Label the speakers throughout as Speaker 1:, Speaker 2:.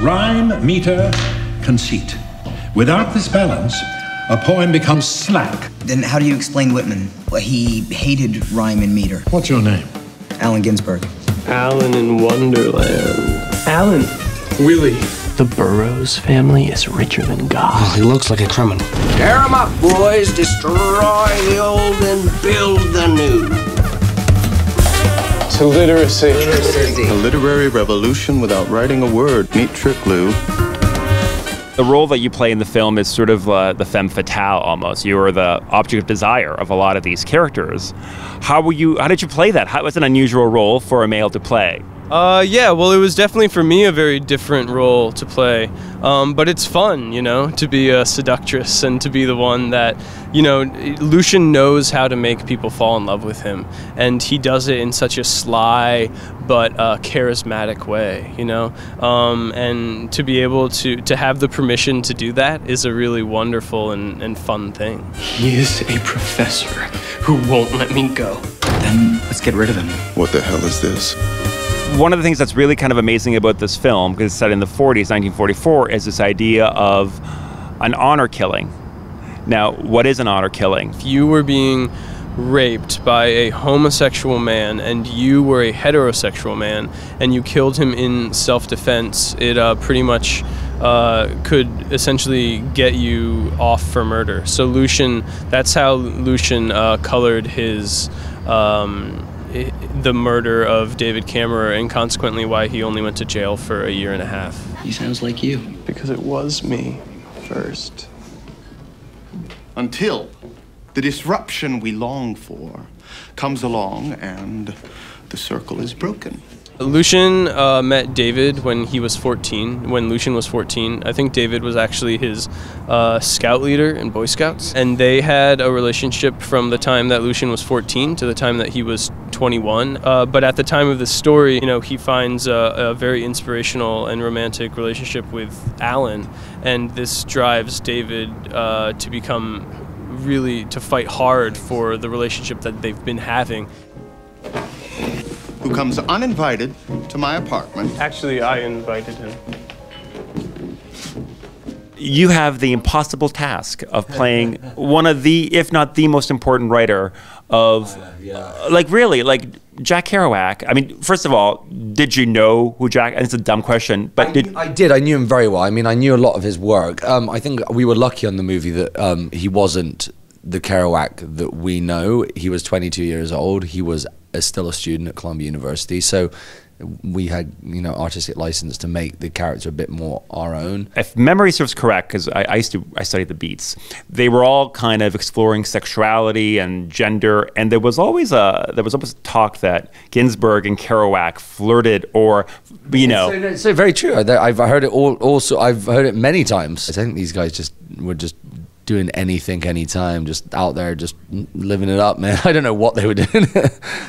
Speaker 1: Rhyme, meter, conceit. Without this balance, a poem becomes slack.
Speaker 2: Then how do you explain Whitman? Well, he hated rhyme and meter.
Speaker 1: What's your name?
Speaker 2: Allen Ginsberg.
Speaker 3: Alan in Wonderland. Alan.
Speaker 4: Willie.
Speaker 3: The Burroughs family is richer than God.
Speaker 4: Oh, he looks like a criminal.
Speaker 5: Tear 'em up, boys. Destroy the old and build the new.
Speaker 3: To literacy.
Speaker 6: A literary revolution without writing a word. Meet Trick Lou.
Speaker 7: The role that you play in the film is sort of the femme fatale almost. You are the object of desire of a lot of these characters. How did you play that? How was it an unusual role for a male to play?
Speaker 3: Yeah, well, it was definitely for me a very different role to play. But it's fun, you know, to be a seductress and to be the one that, you know, Lucian knows how to make people fall in love with him. And he does it in such a sly but charismatic way, you know. And to be able to have the permission to do that is a really wonderful and fun thing.
Speaker 4: He is a professor who won't let me go.
Speaker 2: Then let's get rid of him.
Speaker 6: What the hell is this?
Speaker 7: One of the things that's really kind of amazing about this film, because it's set in the 40s, 1944, is this idea of an honor killing. Now, what is an honor killing?
Speaker 3: If you were being raped by a homosexual man and you were a heterosexual man and you killed him in self-defense, it pretty much could essentially get you off for murder. So Lucian, that's how Lucian colored his the murder of David Cameron, and consequently why he only went to jail for 1.5 years.
Speaker 2: He sounds like you.
Speaker 3: Because it was me first.
Speaker 8: Until the disruption we long for comes along and the circle is broken.
Speaker 3: Lucian met David when he was 14, when Lucian was 14. I think David was actually his scout leader in Boy Scouts. And they had a relationship from the time that Lucian was 14 to the time that he was 21. But at the time of the story, you know, he finds a very inspirational and romantic relationship with Alan. And this drives David to become to fight hard for the relationship that they've been having.
Speaker 8: Who comes uninvited to my apartment.
Speaker 3: Actually, I invited him.
Speaker 7: You have the impossible task of playing one of the, if not the most important writer of, like Jack Kerouac. I mean, first of all, did you know who Jack, and it's a dumb question, but
Speaker 4: I did, I knew him very well. I mean, I knew a lot of his work. I think we were lucky on the movie that he wasn't the Kerouac that we know. He was 22 years old. He was still a student at Columbia University, so we had, you know, artistic license to make the character a bit more our own. If
Speaker 7: memory serves correct, because I studied the Beats, they were all kind of exploring sexuality and gender, and there was always talk that Ginsberg and Kerouac flirted, or, you know.
Speaker 4: So very true. I've heard it also. I've heard it many times. I think these guys were just doing anything, anytime, just out there, just living it up, man. I don't know what they were doing.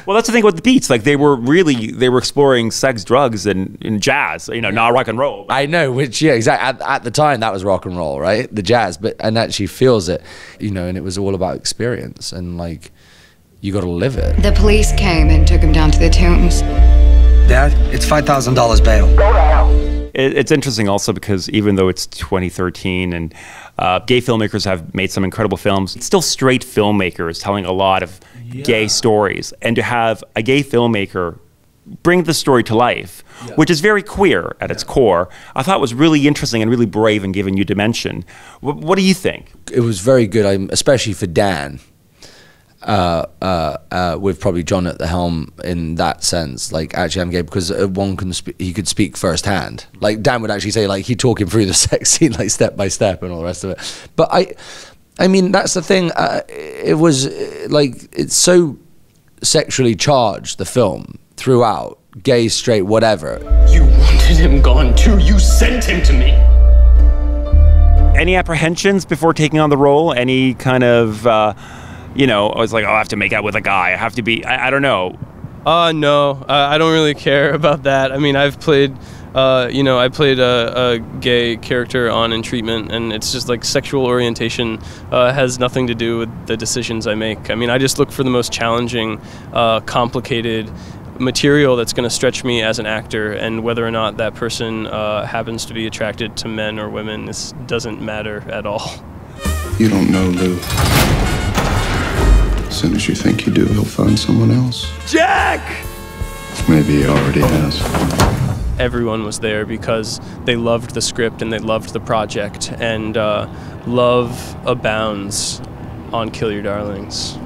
Speaker 7: Well, that's the thing with the Beats. Like, they were exploring sex, drugs, and jazz, you know, not rock and roll.
Speaker 4: I know, which, yeah, exactly. At the time, that was rock and roll, right? The jazz, and actually feels it, you know, and it was all about experience, and, like, you got to live it.
Speaker 9: The police came and took him down to the tombs.
Speaker 2: Dad, it's $5,000 bail.
Speaker 7: Go to hell. It's interesting also because even though it's 2013 and gay filmmakers have made some incredible films, it's still straight filmmakers telling a lot of gay stories. And to have a gay filmmaker bring the story to life, which is very queer at its core, I thought was really interesting and really brave and giving you dimension. What do you think?
Speaker 4: It was very good, especially for Dan. With probably John at the helm in that sense. Like, actually, I'm gay because he could speak firsthand. Like, Dan would actually say, like, he'd talk him through the sex scene, like, step by step and all the rest of it. But I mean, that's the thing. It was like, it's so sexually charged, the film, throughout, gay, straight, whatever.
Speaker 3: You wanted him gone too. You sent him to me.
Speaker 7: Any apprehensions before taking on the role? Any kind of you know, I was like, oh, I have to make out with a guy. I have to be, I don't know.
Speaker 3: No, I don't really care about that. I mean, I've played, you know, I played a gay character on In Treatment, and it's just like sexual orientation has nothing to do with the decisions I make. I mean, I just look for the most challenging, complicated, material that's going to stretch me as an actor, and whether or not that person happens to be attracted to men or women, this doesn't matter at all.
Speaker 6: You don't know, Lou. As soon as you think you do, he'll find someone else.
Speaker 7: Jack!
Speaker 6: Maybe he already has.
Speaker 3: Everyone was there because they loved the script and they loved the project, and love abounds on Kill Your Darlings.